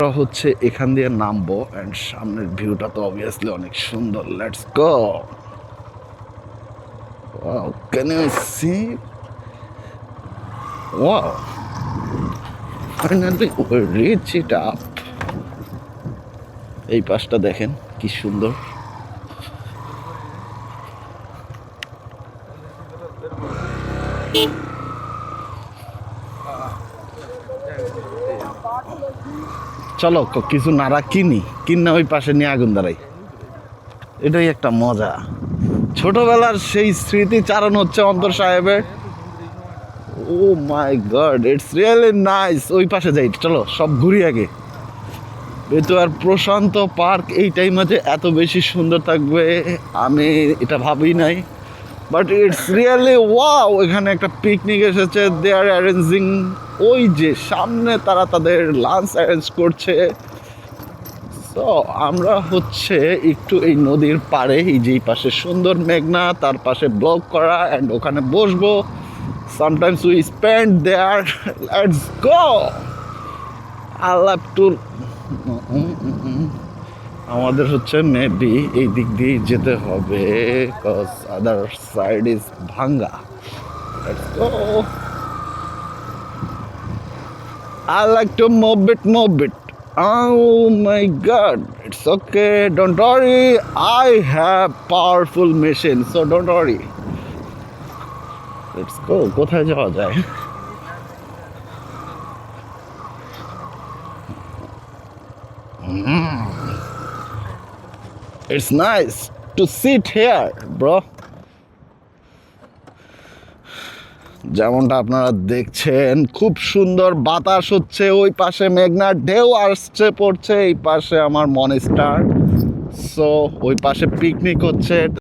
আমরা হচ্ছে এখান দিয়ে নামবো অ্যান্ড সামনের ভিউটা তো অবভিয়াসলি অনেক সুন্দর। Let's go. Wow, can you see? Wow, finally we reach it up. এই পাশটা দেখেন কি সুন্দর। চলো কিছু নাড়া কিনা ওই পাশে নিয়ে আগুন দাঁড়াই। এটাই একটা মজা। ছোটবেলার সেই স্মৃতি চারণ হচ্ছে অন্তর সাহেবের। ও মাই গড, ইটস রিয়েলি নাইস। ওই পাশে যাই, চলো সব ঘুরি আগে। তো আর প্রশান্ত পার্ক এই টাইমে যে এত বেশি সুন্দর থাকবে আমি এটা ভাবি নাই, বাট ইটস রিয়েলি ওয়াও। এখানে একটা পিকনিক এসেছে, দে আর অ্যারেঞ্জিং। ওই যে সামনে তারা তাদের লাঞ্চ অ্যারেঞ্জ করছে। তো আমরা হচ্ছে একটু এই নদীর পাড়ে, এই যে পাশে সুন্দর মেঘনা, তার পাশে ব্লক করা, অ্যান্ড ওখানে বসবো। Sometimes we spend there. Let's go. I love to. আমাদের হচ্ছে মেবি এই দিক দিয়ে যেতে হবে, কজ আদার সাইড ইজ ভাঙ্গা। Let's go. I like to move it. Oh my god, it's okay. Don't worry. I have powerful machine, so don't worry. Let's go. কোথায় যাওয়া যায়? It's nice to sit here, bro. যেমনটা আপনারা দেখছেন, খুব সুন্দর বাতাস হচ্ছে। ওই পাশে মেঘনার ঢেউ আসছে পড়ছে, এই পাশে আমার মনস্টার। সো ওই পাশে পিকনিক হচ্ছে।